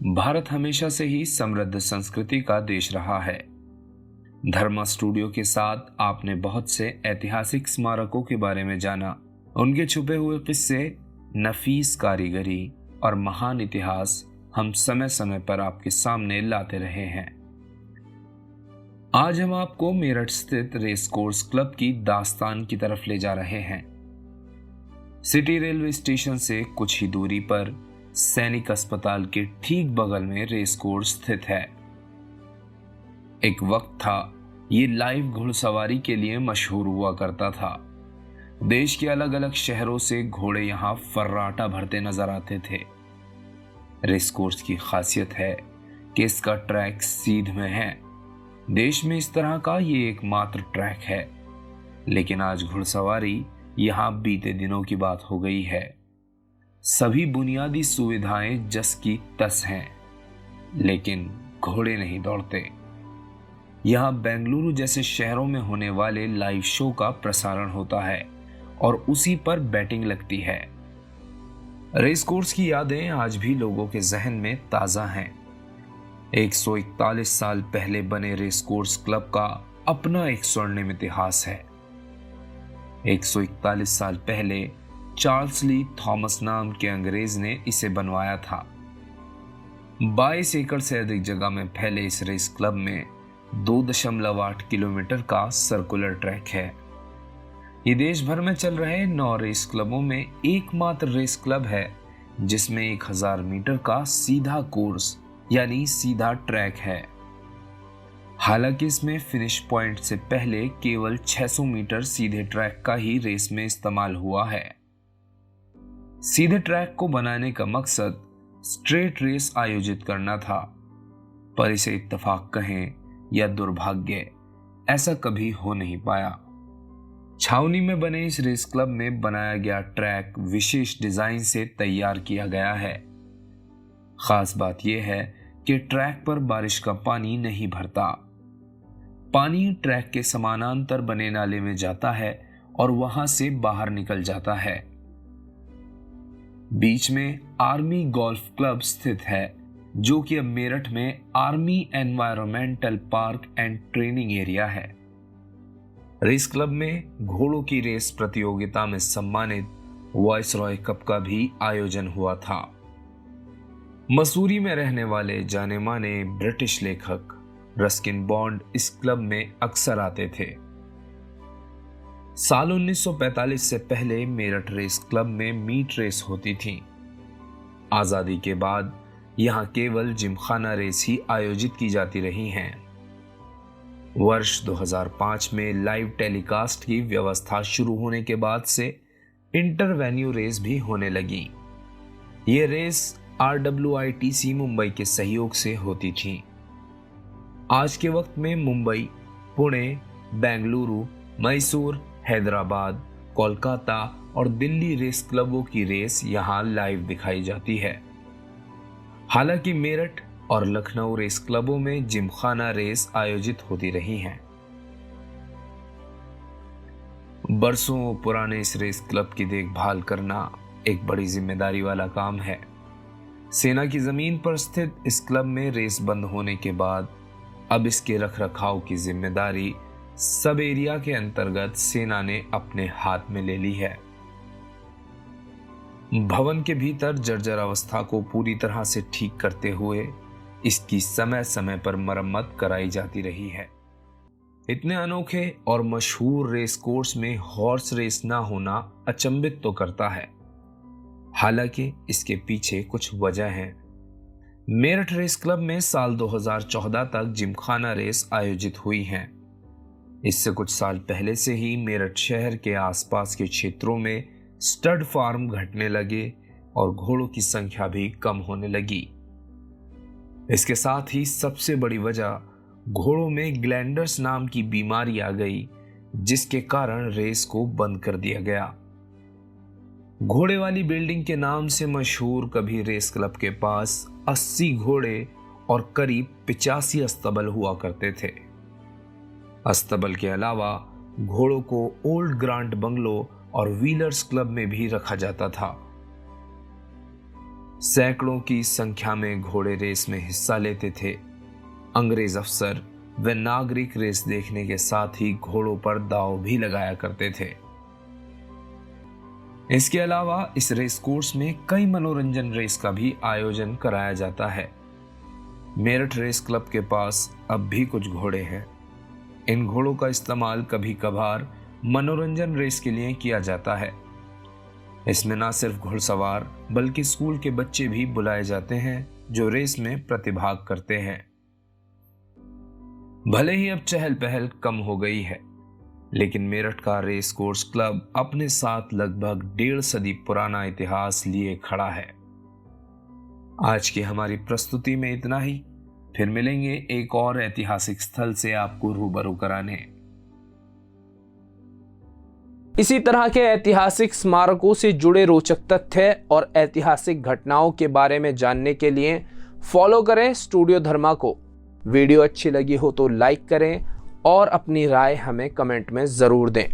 भारत हमेशा से ही समृद्ध संस्कृति का देश रहा है। धर्मा स्टूडियो के साथ आपने बहुत से ऐतिहासिक स्मारकों के बारे में जाना, उनके छुपे हुए किस्से, नफीस कारीगरी और महान इतिहास हम समय समय पर आपके सामने लाते रहे हैं। आज हम आपको मेरठ स्थित रेस कोर्स क्लब की दास्तान की तरफ ले जा रहे हैं। सिटी रेलवे स्टेशन से कुछ ही दूरी पर सैनिक अस्पताल के ठीक बगल में रेस कोर्स स्थित है। एक वक्त था ये लाइव घुड़सवारी के लिए मशहूर हुआ करता था। देश के अलग अलग शहरों से घोड़े यहां फर्राटा भरते नजर आते थे। रेस कोर्स की खासियत है कि इसका ट्रैक सीध में है। देश में इस तरह का ये एकमात्र ट्रैक है। लेकिन आज घुड़सवारी यहां बीते दिनों की बात हो गई है। सभी बुनियादी सुविधाएं जस की तस हैं, लेकिन घोड़े नहीं दौड़ते। यहां बेंगलुरु जैसे शहरों में होने वाले लाइव शो का प्रसारण होता है और उसी पर बैटिंग लगती है। रेस कोर्स की यादें आज भी लोगों के जहन में ताजा हैं। 141 साल पहले बने रेस कोर्स क्लब का अपना एक स्वर्णिम इतिहास है। 141 साल पहले चार्ल्स ली थॉमस नाम के अंग्रेज ने इसे बनवाया था। 22 एकड़ से अधिक जगह में फैले इस रेस क्लब में 2.8 किलोमीटर का सर्कुलर ट्रैक है। ये देश भर में चल रहे 9 रेस क्लबों में एकमात्र रेस क्लब है जिसमें 1000 मीटर का सीधा कोर्स यानी सीधा ट्रैक है। हालांकि इसमें फिनिश पॉइंट से पहले केवल 600 मीटर सीधे ट्रैक का ही रेस में इस्तेमाल हुआ है। सीधे ट्रैक को बनाने का मकसद स्ट्रेट रेस आयोजित करना था, पर इसे इत्तेफाक कहें या दुर्भाग्य, ऐसा कभी हो नहीं पाया। छावनी में बने इस रेस क्लब में बनाया गया ट्रैक विशेष डिजाइन से तैयार किया गया है। खास बात यह है कि ट्रैक पर बारिश का पानी नहीं भरता। पानी ट्रैक के समानांतर बने नाले में जाता है और वहां से बाहर निकल जाता है। बीच में आर्मी गोल्फ क्लब स्थित है, जो कि अब मेरठ में army environmental park and training area है। रेस क्लब में घोड़ों की रेस प्रतियोगिता में सम्मानित वायसरॉय कप का भी आयोजन हुआ था। मसूरी में रहने वाले जाने माने ब्रिटिश लेखक रस्किन बॉन्ड इस क्लब में अक्सर आते थे। साल 1945 से पहले मेरठ रेस क्लब में मीट रेस होती थी। आजादी के बाद यहां केवल जिमखाना रेस ही आयोजित की जाती रही हैं। वर्ष 2005 में लाइव टेलीकास्ट की व्यवस्था शुरू होने के बाद से इंटरवेन्यू रेस भी होने लगी। ये रेस RWITC मुंबई के सहयोग से होती थी। आज के वक्त में मुंबई, पुणे, बेंगलुरु, मैसूर, हैदराबाद, कोलकाता और दिल्ली रेस क्लबों की रेस यहां लाइव दिखाई जाती है। हालांकि मेरठ और लखनऊ रेस क्लबों में जिमखाना रेस आयोजित होती रही हैं। बरसों पुराने इस रेस क्लब की देखभाल करना एक बड़ी जिम्मेदारी वाला काम है। सेना की जमीन पर स्थित इस क्लब में रेस बंद होने के बाद अब इसके रखरखाव की जिम्मेदारी सब एरिया के अंतर्गत सेना ने अपने हाथ में ले ली है। भवन के भीतर जर्जर अवस्था को पूरी तरह से ठीक करते हुए इसकी समय समय पर मरम्मत कराई जाती रही है। इतने अनोखे और मशहूर रेस कोर्स में हॉर्स रेस ना होना अचंभित तो करता है। हालांकि इसके पीछे कुछ वजह है। मेरठ रेस क्लब में साल 2014 तक जिमखाना रेस आयोजित हुई हैं। इससे कुछ साल पहले से ही मेरठ शहर के आसपास के क्षेत्रों में स्टड फार्म घटने लगे और घोड़ों की संख्या भी कम होने लगी। इसके साथ ही सबसे बड़ी वजह घोड़ों में ग्लैंडर्स नाम की बीमारी आ गई, जिसके कारण रेस को बंद कर दिया गया। घोड़े वाली बिल्डिंग के नाम से मशहूर कभी रेस क्लब के पास 80 घोड़े और करीब 85 अस्तबल हुआ करते थे। अस्तबल के अलावा घोड़ों को ओल्ड ग्रांट बंगलो और व्हीलर्स क्लब में भी रखा जाता था। सैकड़ों की संख्या में घोड़े रेस में हिस्सा लेते थे। अंग्रेज अफसर व नागरिक रेस देखने के साथ ही घोड़ों पर दांव भी लगाया करते थे। इसके अलावा इस रेस कोर्स में कई मनोरंजन रेस का भी आयोजन कराया जाता है। मेरठ रेस क्लब के पास अब भी कुछ घोड़े हैं। इन घोड़ों का इस्तेमाल कभी कभार मनोरंजन रेस के लिए किया जाता है। इसमें न सिर्फ घुड़सवार बल्कि स्कूल के बच्चे भी बुलाए जाते हैं जो रेस में प्रतिभाग करते हैं। भले ही अब चहल पहल कम हो गई है, लेकिन मेरठ का रेस कोर्स क्लब अपने साथ लगभग 1.5 सदी पुराना इतिहास लिए खड़ा है। आज की हमारी प्रस्तुति में इतना ही। फिर मिलेंगे एक और ऐतिहासिक स्थल से आपको रूबरू कराने। इसी तरह के ऐतिहासिक स्मारकों से जुड़े रोचक तथ्य और ऐतिहासिक घटनाओं के बारे में जानने के लिए फॉलो करें स्टूडियो धर्मा को। वीडियो अच्छी लगी हो तो लाइक करें और अपनी राय हमें कमेंट में जरूर दें।